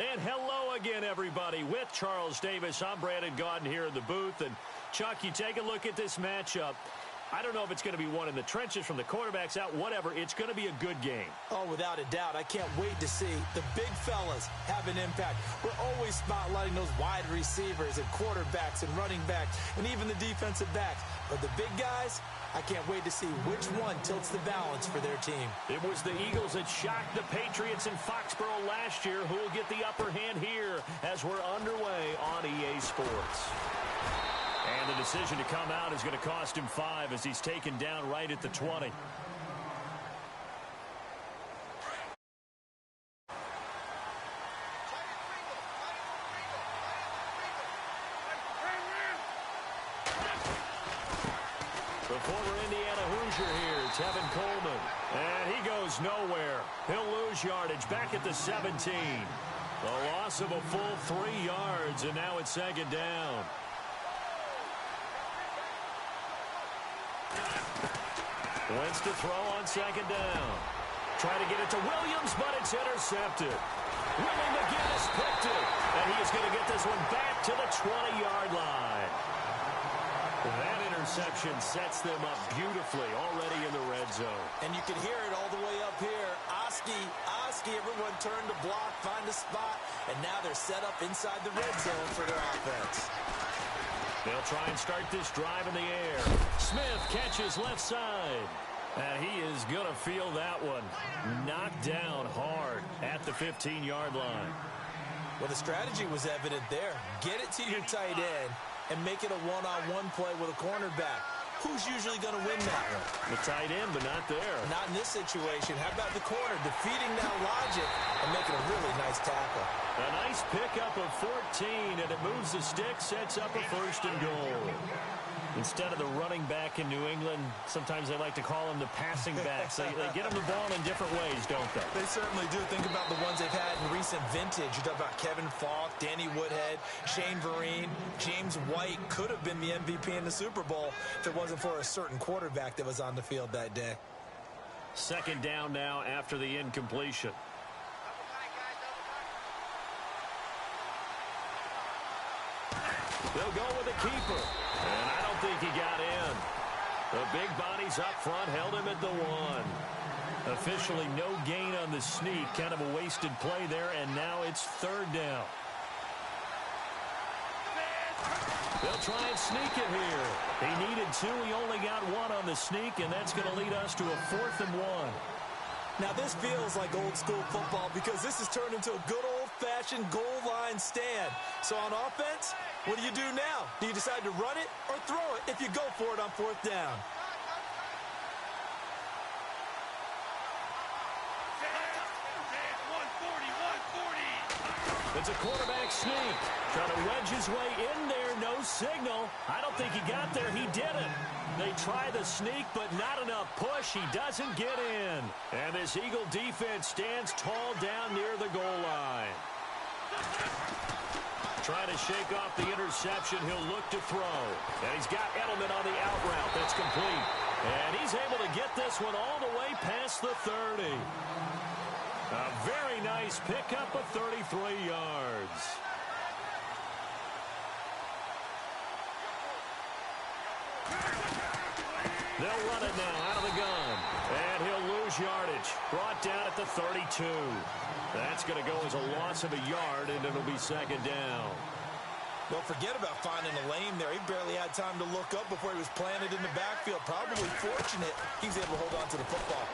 And hello again, everybody. With Charles Davis, I'm Brandon Gaudin here in the booth. And, Chuck, you take a look at this matchup. I don't know if it's going to be one in the trenches from the quarterbacks out, whatever. It's going to be a good game. Oh, without a doubt. I can't wait to see the big fellas have an impact. We're always spotlighting those wide receivers and quarterbacks and running backs and even the defensive backs. But the big guys, I can't wait to see which one tilts the balance for their team. It was the Eagles that shocked the Patriots in Foxborough last year. Who will get the upper hand here as we're underway on EA Sports? And the decision to come out is going to cost him 5 as he's taken down right at the 20. The former Indiana Hoosier here, Tevin Coleman. And he goes nowhere. He'll lose yardage back at the 17. The loss of a full 3 yards, and now it's second down. Wentz to throw on second down. Try to get it to Williams, but it's intercepted. Willie McGinnis picked it, and he is going to get this one back to the 20-yard line. That interception sets them up beautifully already in the red zone. And you can hear it all the way up here. Oski, everyone turned to block, find a spot, and now they're set up inside the red zone for their offense. They'll try and start this drive in the air. Smith catches left side. And he is going to feel that one. Knocked down hard at the 15-yard line. Well, the strategy was evident there. Get it to your tight end and make it a one-on-one play with a cornerback. Who's usually going to win that one? The tight end, but not there. Not in this situation. How about the corner defeating that logic and making a really nice tackle? A nice pickup of 14, and it moves the stick, sets up a 1st and goal. Instead of the running back in New England, sometimes they like to call them the passing backs. They get them the ball in different ways, don't they? They certainly do. Think about the ones they've had in recent vintage. You talk about Kevin Falk, Danny Woodhead, Shane Vereen, James White could have been the MVP in the Super Bowl if it wasn't for a certain quarterback that was on the field that day. Second down now after the incompletion. They'll go with the keeper. And I don't think he got in. The big bodies up front held him at the 1. Officially no gain on the sneak. Kind of a wasted play there, and now it's 3rd down. They'll try and sneak it here. He needed 2. He only got 1 on the sneak, and that's going to lead us to a 4th and 1. Now, this feels like old-school football because this has turned into a good old-fashioned goal line stand. So on offense, what do you do now? Do you decide to run it or throw it if you go for it on 4th down? It's a quarterback sneak. Trying to wedge his way in there. No signal. I don't think he got there. He didn't. They try the sneak, but not enough push. He doesn't get in. And this Eagle defense stands tall down near the goal line. Trying to shake off the interception. He'll look to throw. And he's got Edelman on the out route. That's complete. And he's able to get this one all the way past the 30. A very nice pickup of 33 yards. They'll run it now out of the gun. And he'll lose yardage. Brought down at the 32. That's going to go as a loss of a yard, and it'll be second down. Well, forget about finding a lane there. He barely had time to look up before he was planted in the backfield. Probably fortunate he's able to hold on to the football.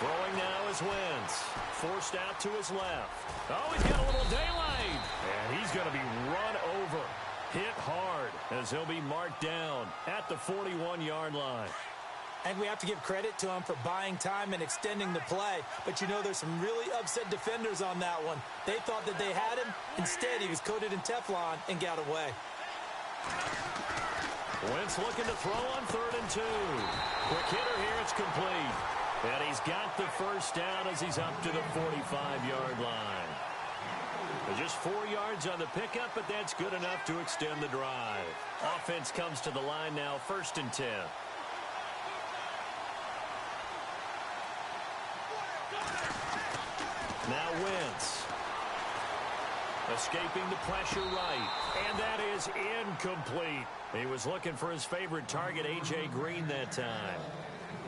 Throwing now is Wentz. Forced out to his left. Oh, he's got a little daylight. And he's going to be run over. Hit hard as he'll be marked down at the 41-yard line. And we have to give credit to him for buying time and extending the play. But, you know, there's some really upset defenders on that one. They thought that they had him. Instead, he was coated in Teflon and got away. Wentz looking to throw on 3rd and 2. Quick hitter here. It's complete. And he's got the first down as he's up to the 45-yard line. Just 4 yards on the pickup, but that's good enough to extend the drive. Offense comes to the line now, 1st and 10. Now Wentz. Escaping the pressure right. And that is incomplete. He was looking for his favorite target, A.J. Green, that time.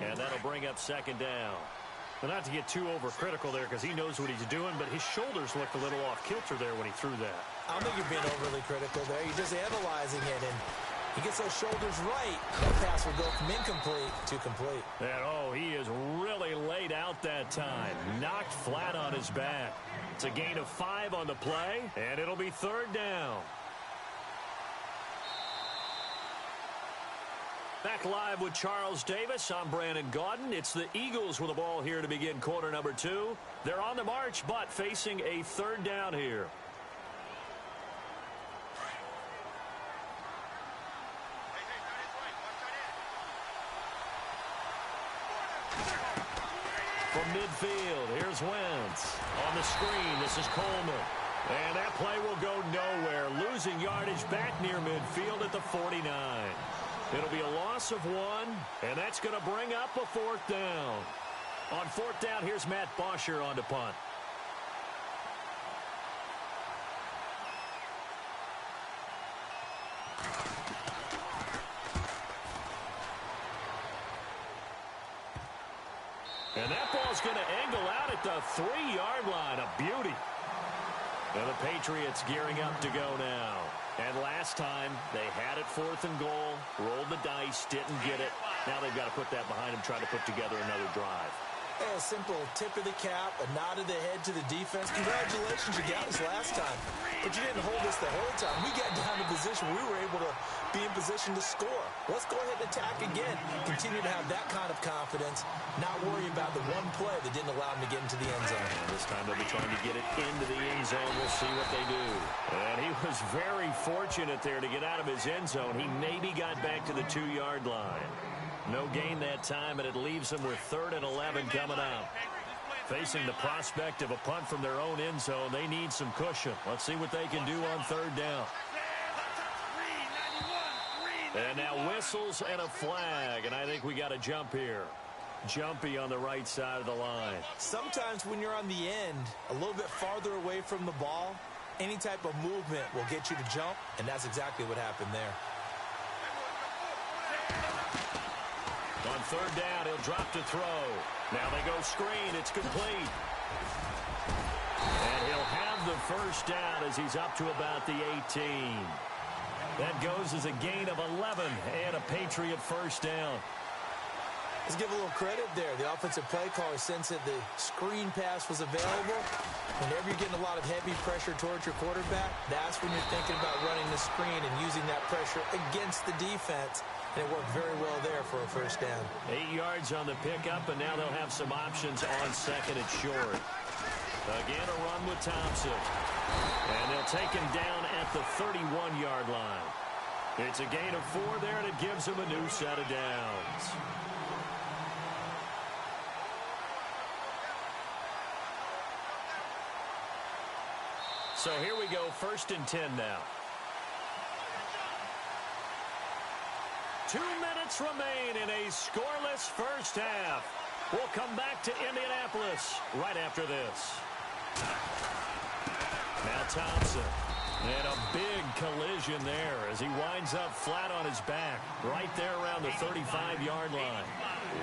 And that'll bring up second down. Well, not to get too overcritical there because he knows what he's doing, but his shoulders looked a little off kilter there when he threw that. I don't think you're being overly critical there. You're just analyzing it, and he gets those shoulders right. That pass will go from incomplete to complete. And, oh, he is really laid out that time. Knocked flat on his back. It's a gain of 5 on the play, and it'll be third down. Back live with Charles Davis. I'm Brandon Gaudin. It's the Eagles with the ball here to begin quarter number 2. They're on the march, but facing a third down here. From midfield, here's Wentz. On the screen, this is Coleman. And that play will go nowhere. Losing yardage back near midfield at the 49. It'll be a loss of 1, and that's going to bring up a fourth down. On fourth down, here's Matt Bosher on to punt. And that ball's going to angle out at the 3-yard line. A beauty. And the Patriots gearing up to go now. And last time, they had it 4th and goal, rolled the dice, didn't get it. Now they've got to put that behind them, try to put together another drive. Hey, a simple tip of the cap, a nod of the head to the defense. Congratulations, you got us last time. But you didn't hold us the whole time. We got down to position where we were able to be in position to score. Let's go ahead and attack again. Continue to have that kind of confidence, not worry about the one play that didn't allow them to get into the end zone. And this time they'll be trying to get it into the end zone. We'll see what they do. And he was very fortunate there to get out of his end zone. He maybe got back to the 2-yard line. No gain that time, and it leaves them with 3rd and 11 coming up. Facing the prospect of a punt from their own end zone, they need some cushion. Let's see what they can do on 3rd down. And now whistles and a flag, and I think we got a jump here. Jumpy on the right side of the line. Sometimes when you're on the end, a little bit farther away from the ball, any type of movement will get you to jump, and that's exactly what happened there. On 3rd down, he'll drop to throw. Now they go screen. It's complete. And he'll have the first down as he's up to about the 18. That goes as a gain of 11 and a Patriot first down. Let's give a little credit there. The offensive play caller sensed that the screen pass was available. Whenever you're getting a lot of heavy pressure towards your quarterback, that's when you're thinking about running the screen and using that pressure against the defense. And it worked very well there for a first down. 8 yards on the pickup, and now they'll have some options on 2nd and short. Again, a run with Thompson. And they'll take him down at the 31-yard line. It's a gain of 4 there, and it gives them a new set of downs. So here we go, 1st and 10 now. 2 minutes remain in a scoreless first half. We'll come back to Indianapolis right after this. Now Thompson. And a big collision there as he winds up flat on his back right there around the 35-yard line.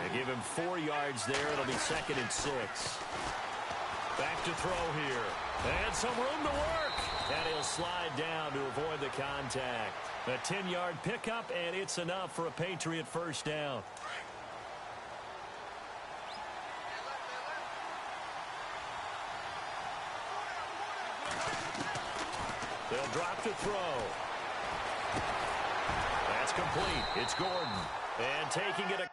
They give him 4 yards there. It'll be 2nd and 6. Back to throw here. And some room to work. And he'll slide down to avoid the contact. A 10-yard pickup, and it's enough for a Patriot first down. They'll drop to throw. That's complete. It's Gordon. And taking it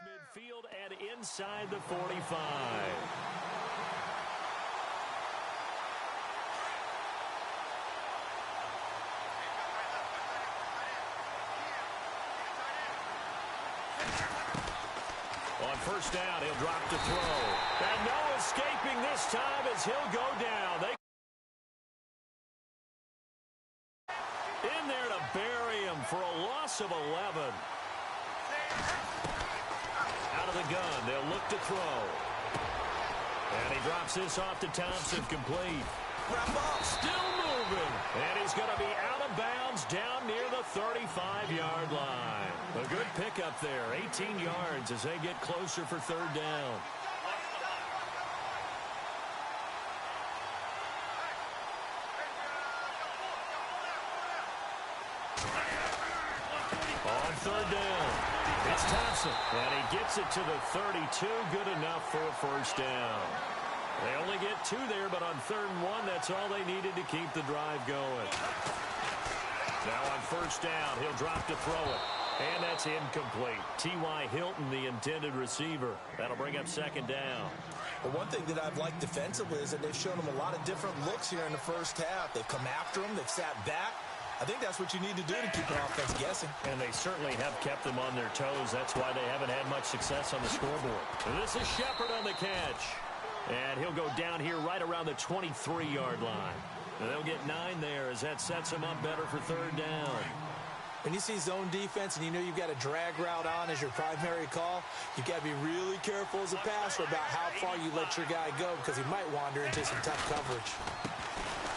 midfield and inside the 45. On first down, he'll drop to throw. And no escaping this time as he'll go down. In there to bury him for a loss of 11. Out of the gun, they'll look to throw. And he drops this off to Thompson, complete. Wrap up. Still moving. And he's going to be out of bounds down near the 35-yard line. A good pickup there, 18 yards as they get closer for third down. On third down, it's Thompson. And he gets it to the 32, good enough for a first down. They only get 2 there, but on 3rd and 1, that's all they needed to keep the drive going. Now on first down, he'll drop to throw it. And that's incomplete. T.Y. Hilton, the intended receiver. That'll bring up second down. Well, one thing that I've liked defensively is that they've shown them a lot of different looks here in the first half. They've come after them. They've sat back. I think that's what you need to do to keep an offense guessing. And they certainly have kept them on their toes. That's why they haven't had much success on the scoreboard. And this is Shepard on the catch. And he'll go down here right around the 23-yard line. And they'll get 9 there as that sets him up better for third down. When you see zone defense and you know you've got a drag route on as your primary call, you've got to be really careful as a passer about how far you let your guy go because he might wander into some tough coverage.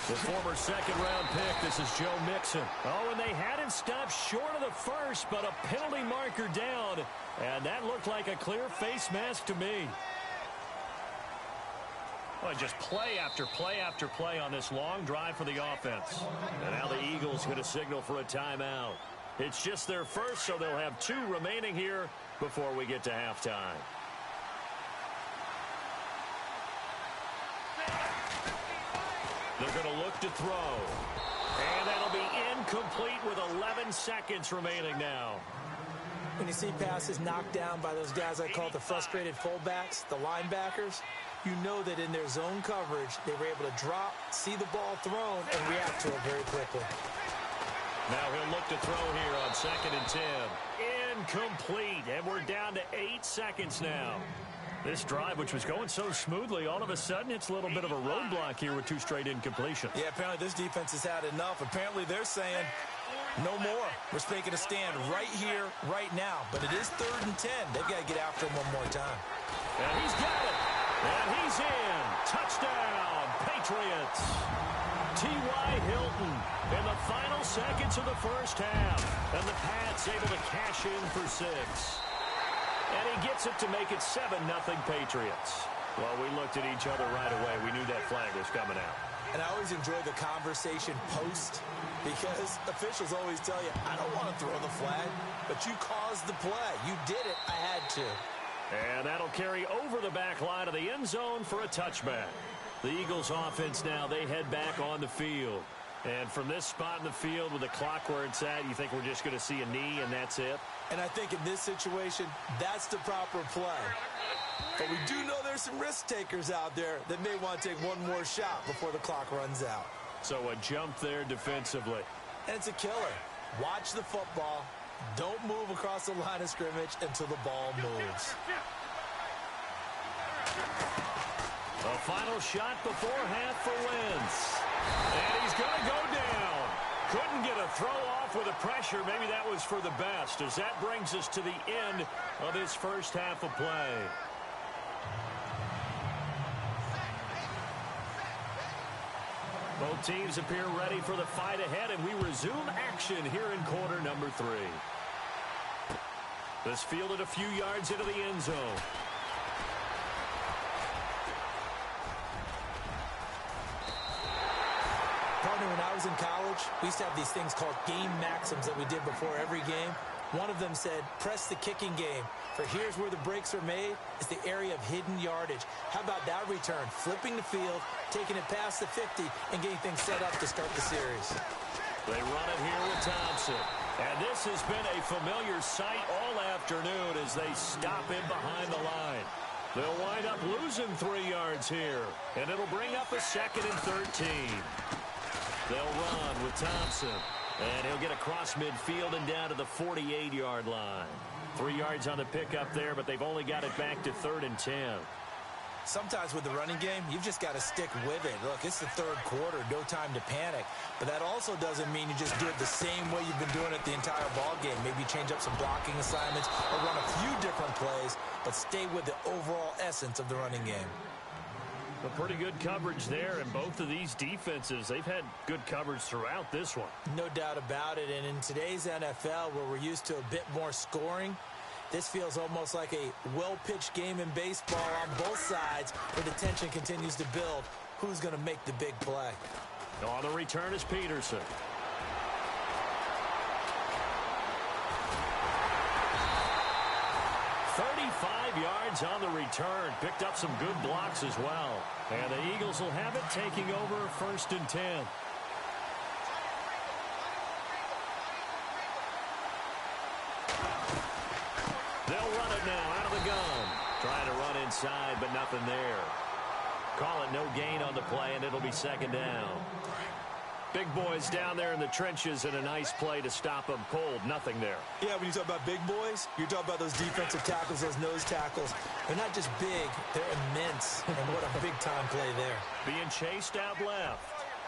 The former second-round pick, this is Joe Mixon. Oh, and they had him stopped short of the first, but a penalty marker down. And that looked like a clear face mask to me. Well, just play after play after play on this long drive for the offense. And now the Eagles get a signal for a timeout. It's just their first, so they'll have 2 remaining here before we get to halftime. They're going to look to throw. And that'll be incomplete with 11 seconds remaining now. When you see passes knocked down by those guys I call the frustrated fullbacks, the linebackers, you know that in their zone coverage, they were able to drop, see the ball thrown, and react to it very quickly. Now he'll look to throw here on 2nd and 10. Incomplete, and we're down to 8 seconds now. This drive, which was going so smoothly, all of a sudden it's a little bit of a roadblock here with 2 straight incompletions. Yeah, apparently this defense has had enough. Apparently they're saying, no more. We're making a stand right here, right now. But it is 3rd and 10. They've got to get after him one more time. And he's got it. And he's in. Touchdown, Patriots. T.Y. Hilton in the final seconds of the first half. And the Pats able to cash in for 6. And he gets it to make it 7-0 Patriots. Well, we looked at each other right away. We knew that flag was coming out. And I always enjoy the conversation post because officials always tell you, I don't want to throw the flag, but you caused the play. You did it. I had to. And that'll carry over the back line of the end zone for a touchback. The Eagles offense now, they head back on the field. And from this spot in the field with the clock where it's at, you think we're just going to see a knee and that's it? And I think in this situation, that's the proper play. But we do know there's some risk takers out there that may want to take one more shot before the clock runs out. So a jump there defensively. And it's a killer. Watch the football. Don't move across the line of scrimmage until the ball moves. A final shot before half for Wentz. And he's going to go down. Couldn't get a throw off with the pressure. Maybe that was for the best, as that brings us to the end of his first half of play. Both teams appear ready for the fight ahead, and we resume action here in quarter number 3. This fielded a few yards into the end zone. Partner, when I was in college, we used to have these things called game maxims that we did before every game. One of them said, press the kicking game. For here's where the breaks are made. It's the area of hidden yardage. How about that return? Flipping the field, taking it past the 50, and getting things set up to start the series. They run it here with Thompson. And this has been a familiar sight all afternoon as they stop him behind the line. They'll wind up losing 3 yards here, and it'll bring up a 2nd and 13. They'll run with Thompson, and he'll get across midfield and down to the 48-yard line. 3 yards on the pickup there, but they've only got it back to 3rd and 10. Sometimes with the running game, you've just got to stick with it. Look, it's the 3rd quarter, no time to panic. But that also doesn't mean you just do it the same way you've been doing it the entire ball game. Maybe change up some blocking assignments or run a few different plays, but stay with the overall essence of the running game. A pretty good coverage there, and both of these defenses, they've had good coverage throughout this one. No doubt about it, and in today's NFL, where we're used to a bit more scoring, this feels almost like a well-pitched game in baseball on both sides where the tension continues to build. Who's going to make the big play? On the return is Peterson. Yards on the return. Picked up some good blocks as well. And the Eagles will have it, taking over 1st and 10. They'll run it now out of the gun. Trying to run inside, but nothing there. Call it no gain on the play, and it'll be 2nd down. Big boys down there in the trenches, and a nice play to stop them cold. Nothing there. Yeah, when you talk about big boys, you're talking about those defensive tackles, those nose tackles. They're not just big, they're immense. And what a big-time play there. Being chased out left.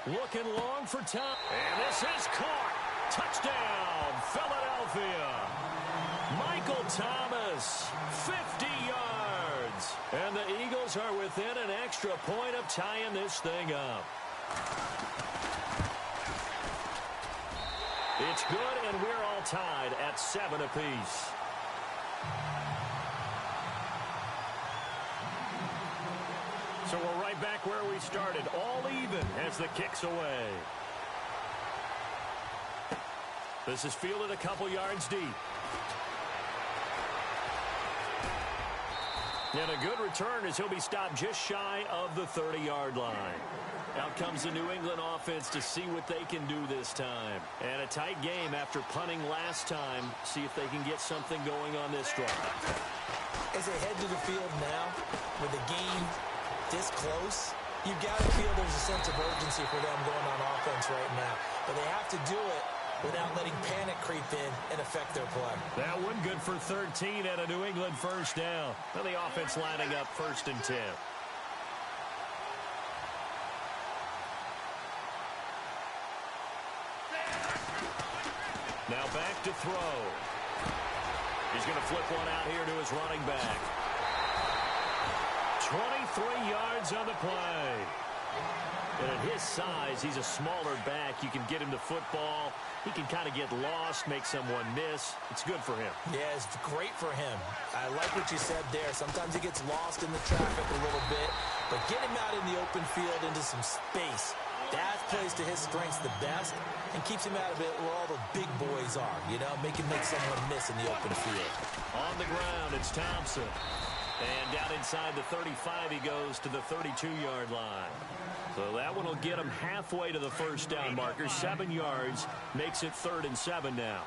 Looking long for Tom. And this is caught. Touchdown, Philadelphia. Michael Thomas, 50 yards. And the Eagles are within an extra point of tying this thing up. It's good, and we're all tied at 7 apiece. So we're right back where we started, all even as the kick's away. This is fielded a couple yards deep. And a good return as he'll be stopped just shy of the 30-yard line. Out comes the New England offense to see what they can do this time. And a tight game after punting last time. See if they can get something going on this drive. As they head to the field now, with the game this close, you've got to feel there's a sense of urgency for them going on offense right now. But they have to do it without letting panic creep in and affect their play. That one good for 13 at a New England 1st down. And the offense lining up 1st and 10. Now back to throw. He's going to flip one out here to his running back. 23 yards on the play. And at his size, he's a smaller back. You can get him the football. He can kind of get lost, make someone miss. It's good for him. Yeah, it's great for him. I like what you said there. Sometimes he gets lost in the traffic a little bit, but get him out in the open field into some space. That plays to his strengths the best and keeps him out of it where all the big boys are, you know, make someone miss in the open field. On the ground, it's Thompson. And down inside the 35, he goes to the 32-yard line. So that one will get him halfway to the 1st down marker. 7 yards makes it 3rd and 7 now.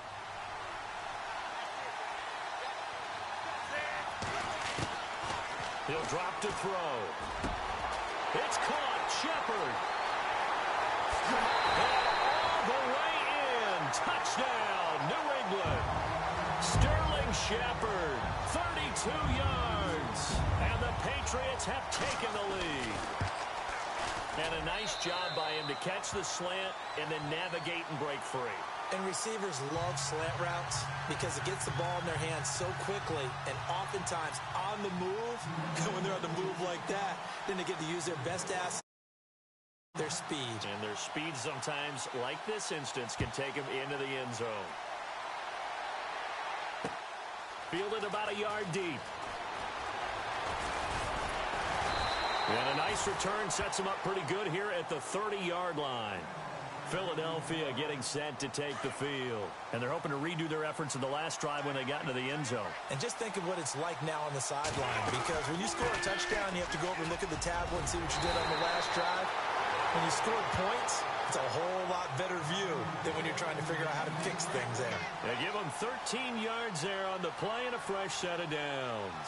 He'll drop to throw. It's caught. Shepard. And all the way in. Touchdown, New England. Sterling Shepard, 32 yards. And the Patriots have taken the lead. And a nice job by him to catch the slant and then navigate and break free. And receivers love slant routes because it gets the ball in their hands so quickly and oftentimes on the move. When they're on the move like that, then they get to use their best asset, their speed. And their speed sometimes, like this instance, can take them into the end zone. Fielded about a yard deep. And a nice return sets them up pretty good here at the 30-yard line. Philadelphia getting set to take the field. And they're hoping to redo their efforts in the last drive when they got into the end zone. And just think of what it's like now on the sideline, because when you score a touchdown, you have to go over and look at the tablet and see what you did on the last drive. When you score points, it's a whole lot better view than when you're trying to figure out how to fix things there. They give them 13 yards there on the play and a fresh set of downs.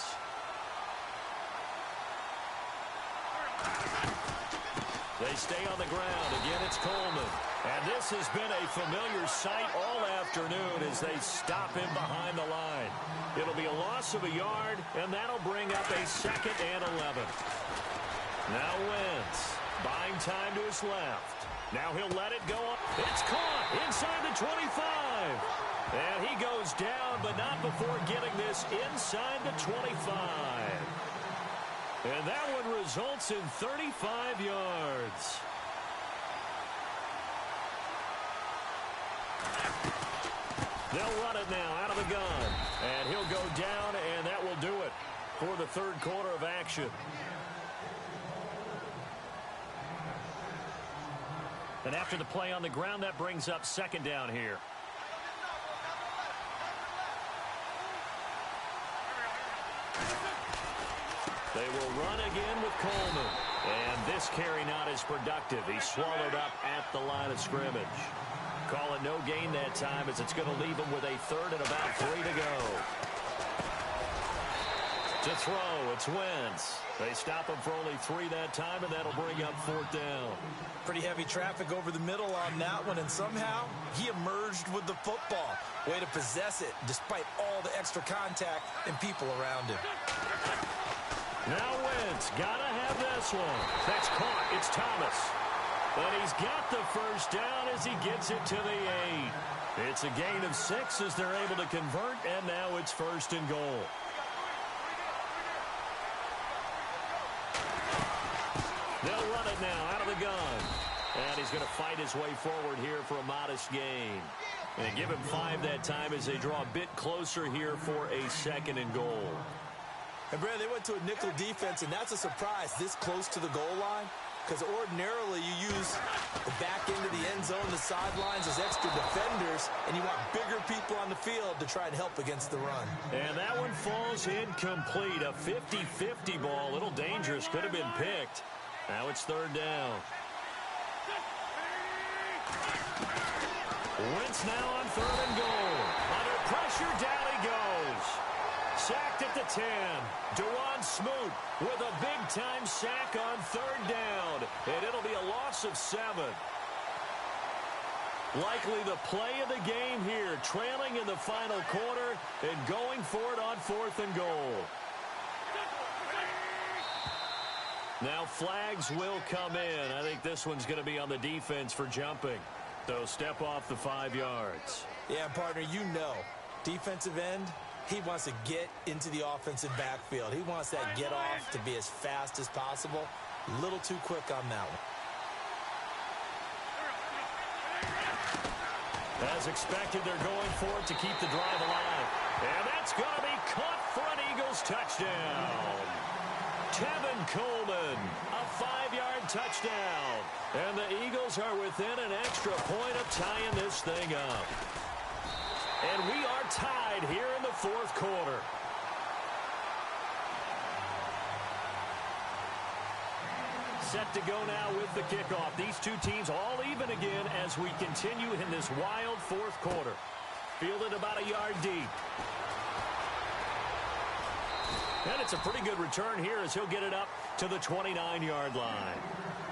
They stay on the ground. Again, it's Coleman. And this has been a familiar sight all afternoon as they stop him behind the line. It'll be a loss of a yard, and that'll bring up a 2nd and 11. Now Wentz, buying time to his left. Now he'll let it go up. It's caught inside the 25. And he goes down, but not before getting this inside the 25. And that one results in 35 yards. They'll run it now out of the gun. And he'll go down, and that will do it for the third quarter of action. And after the play on the ground, that brings up 2nd down here. They will run again with Coleman. And this carry not as productive. He's swallowed up at the line of scrimmage. Call it no gain that time as it's going to leave him with a 3rd and about 3 to go. To throw, it's Wentz. They stop him for only 3 that time, and that'll bring up 4th down. Pretty heavy traffic over the middle on that one, and somehow he emerged with the football. Way to possess it despite all the extra contact and people around him. Now Wentz, gotta have this one. That's caught. It's Thomas. But he's got the first down as he gets it to the 8. It's a gain of 6 as they're able to convert, and now it's 1st and goal. They'll run it now out of the gun. And he's going to fight his way forward here for a modest gain. And give him 5 that time as they draw a bit closer here for a 2nd and goal. And, Brad, they went to a nickel defense, and that's a surprise this close to the goal line. Because ordinarily you use the back end of the end zone, the sidelines as extra defenders, and you want bigger people on the field to try and help against the run. And that one falls incomplete. A 50-50 ball. A little dangerous. Could have been picked. Now it's 3rd down. Wentz now on 3rd and goal. Under pressure, down he goes. Sacked at the 10. Dewan Smoot with a big-time sack on 3rd down. And it'll be a loss of 7. Likely the play of the game here, trailing in the final quarter and going for it on 4th and goal. Now flags will come in. I think this one's going to be on the defense for jumping. So step off the 5 yards. Yeah, partner, you know, defensive end, he wants to get into the offensive backfield. He wants that get off to be as fast as possible. A little too quick on that one. As expected, they're going for it to keep the drive alive. And that's going to be caught for an Eagles touchdown. Tevin Coleman, a 5-yard touchdown. And the Eagles are within an extra point of tying this thing up. And we are tied here in the 4th quarter. Set to go now with the kickoff. These two teams all even again as we continue in this wild 4th quarter. Fielded about a yard deep. And it's a pretty good return here as he'll get it up to the 29-yard line.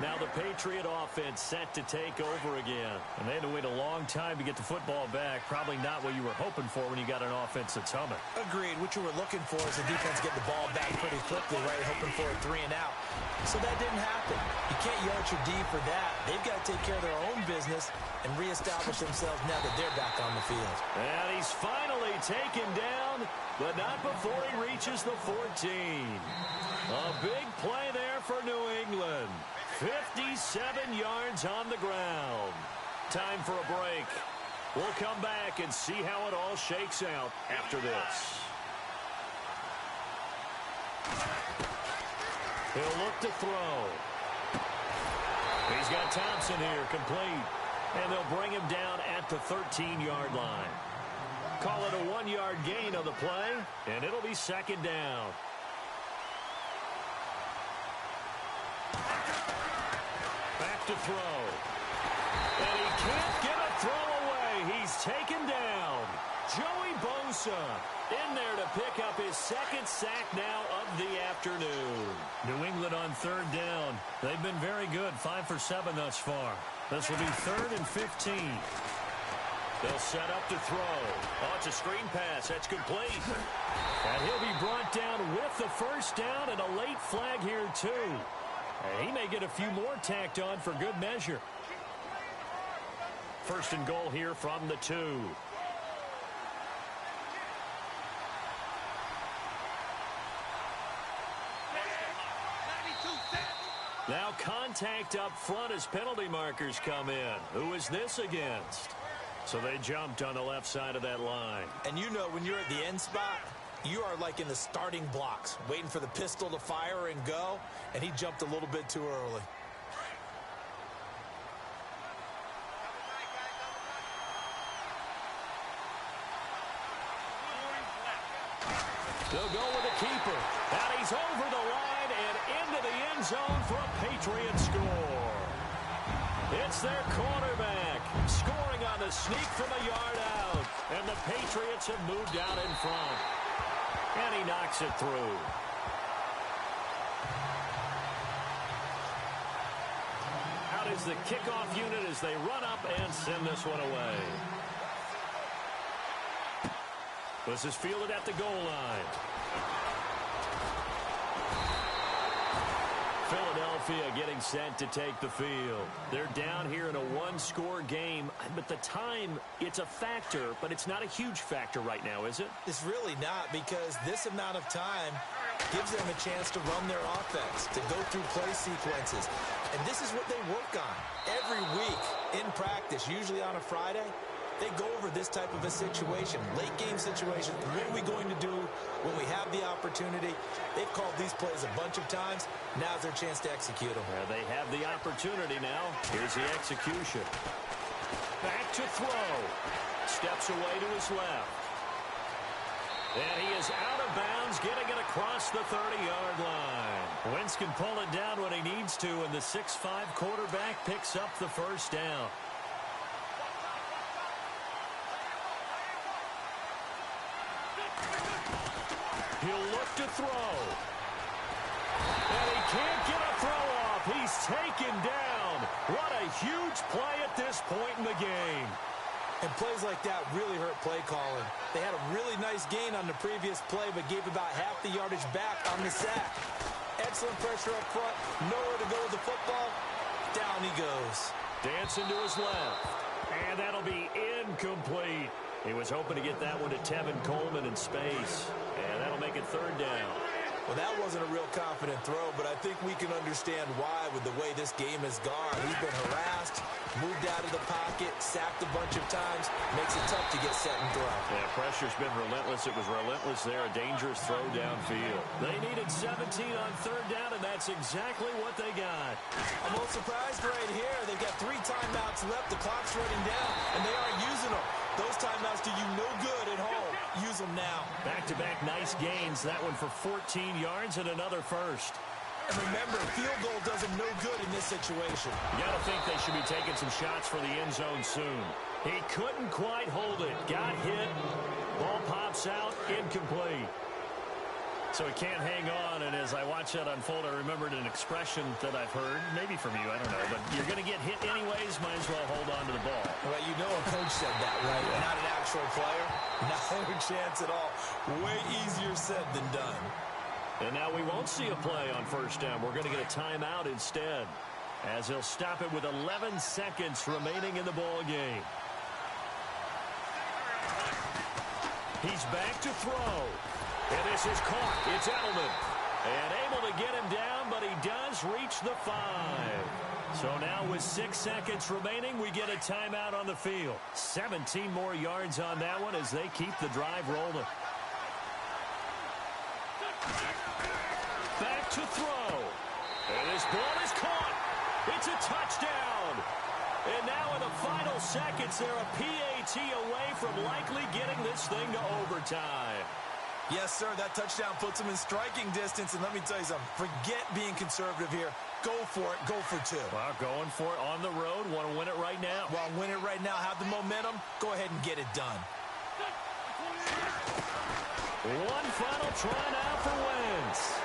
Now the Patriot offense set to take over again. And they had to wait a long time to get the football back. Probably not what you were hoping for when you got an offense that's humming. Agreed. What you were looking for is the defense get the ball back pretty quickly, right? Hoping for a 3 and out. So that didn't happen. You can't yell at your D for that. They've got to take care of their own business and reestablish themselves now that they're back on the field. And he's finally taken down, but not before he reaches the 14. A big play there for New England. 57 yards on the ground. Time for a break. We'll come back and see how it all shakes out after this. He'll look to throw. He's got Thompson here, complete. And they'll bring him down at the 13-yard line. Call it a 1-yard gain on the play, and it'll be 2nd down. Back up to throw. And he can't get a throw away. He's taken down. Joey Bosa in there to pick up his second sack now of the afternoon. New England on third down. They've been very good, 5 for 7 thus far. This will be 3rd and 15. They'll set up to throw. Oh, it's a screen pass. That's complete. And he'll be brought down with the first down and a late flag here, too. And he may get a few more tacked on for good measure. 1st and goal here from the 2. Now contact up front as penalty markers come in. Who is this against? So they jumped on the left side of that line. And you know when you're at the end spot, you are like in the starting blocks, waiting for the pistol to fire and go, and he jumped a little bit too early. They'll go with the keeper. And he's over the line and into the end zone for a Patriot score. It's their quarterback scoring on the sneak from a yard out. And the Patriots have moved out in front. And he knocks it through. Out is the kickoff unit as they run up and send this one away. This is fielded at the goal line. Philadelphia getting set to take the field. They're down here in a one-score game, but the time, it's a factor, but it's not a huge factor right now, is it? It's really not, because this amount of time gives them a chance to run their offense, to go through play sequences. And this is what they work on every week in practice, usually on a Friday. They go over this type of a situation, late game situation. What are we going to do when we have the opportunity? They've called these plays a bunch of times. Now's their chance to execute them. Yeah, they have the opportunity now. Here's the execution. Back to throw. Steps away to his left. And he is out of bounds, getting it across the 30-yard line. Wentz can pull it down when he needs to, and the 6'5" quarterback picks up the first down. He'll look to throw. And he can't get a throw off. He's taken down. What a huge play at this point in the game. And plays like that really hurt play calling. They had a really nice gain on the previous play, but gave about half the yardage back on the sack. Excellent pressure up front. Nowhere to go with the football. Down he goes. Dancing to his left. And that'll be incomplete. He was hoping to get that one to Tevin Coleman in space. And that'll make it 3rd down. Well, that wasn't a real confident throw, but I think we can understand why with the way this game has gone. He's been harassed, moved out of the pocket, sacked a bunch of times. Makes it tough to get set and throw. Yeah, pressure's been relentless. It was relentless there. A dangerous throw downfield. They needed 17 on 3rd down, and that's exactly what they got. I'm a little surprised right here. They've got 3 timeouts left. The clock's running down, and they aren't using them. Those timeouts do you no good at home. Use them now. Back-to-back nice gains. That one for 14 yards and another first. And remember, field goal does them no good in this situation. You got to think they should be taking some shots for the end zone soon. He couldn't quite hold it. Got hit. Ball pops out. Incomplete. So he can't hang on, and as I watch that unfold, I remembered an expression that I've heard, maybe from you, I don't know, but you're going to get hit anyways, might as well hold on to the ball. Well, you know a coach said that, right? Yeah. Not an actual player. No chance at all. Way easier said than done. And now we won't see a play on 1st down. We're going to get a timeout instead, as he'll stop it with 11 seconds remaining in the ball game. He's back to throw. And this is caught. It's Edelman. And able to get him down, but he does reach the 5. So now with 6 seconds remaining, we get a timeout on the field. 17 more yards on that one as they keep the drive rolling. Back to throw. And this ball is caught. It's a touchdown. And now in the final seconds, they're a PAT away from likely getting this thing to overtime. Yes, sir, that touchdown puts them in striking distance. And let me tell you something, forget being conservative here. go for it, go for two. Well, going for it on the road. Want to win it right now? Well, win it right now, have the momentum, go ahead and get it done. One final try now for Wentz.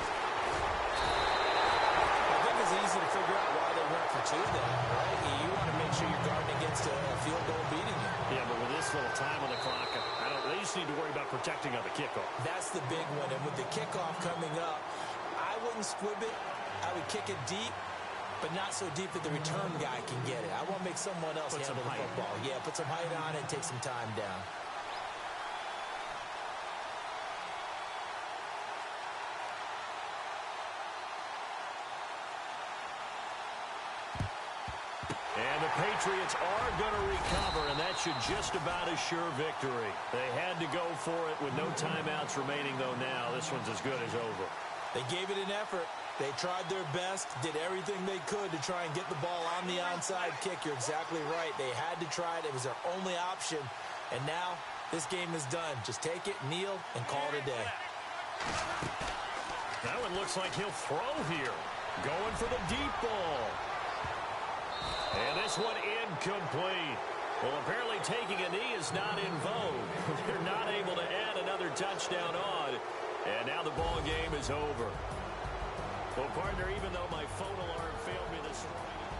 I think it's easy to figure out why they went for two there, right? You want to make sure you're guarding against a field goal beating you. Yeah, but with this little time on the clock, they just need to worry about protecting on the kickoff. That's the big one, and with the kickoff coming up, I wouldn't squib it. I would kick it deep, but not so deep that the return guy can get it. I want to make someone else handle the football. Yeah, put some height on it and take some time down. And the Patriots are going to recover, and that should just about assure victory. They had to go for it with no timeouts remaining, though now. This one's as good as over. They gave it an effort. They tried their best, did everything they could to try and get the ball on the onside kick. You're exactly right. They had to try it. It was their only option. And now this game is done. Just take it, kneel, and call it a day. That one looks like he'll throw here. Going for the deep ball. And this one incomplete. Well, apparently taking a knee is not in vogue. They're not able to add another touchdown on. And now the ball game is over. Well, partner, even though my phone alarm failed me this morning...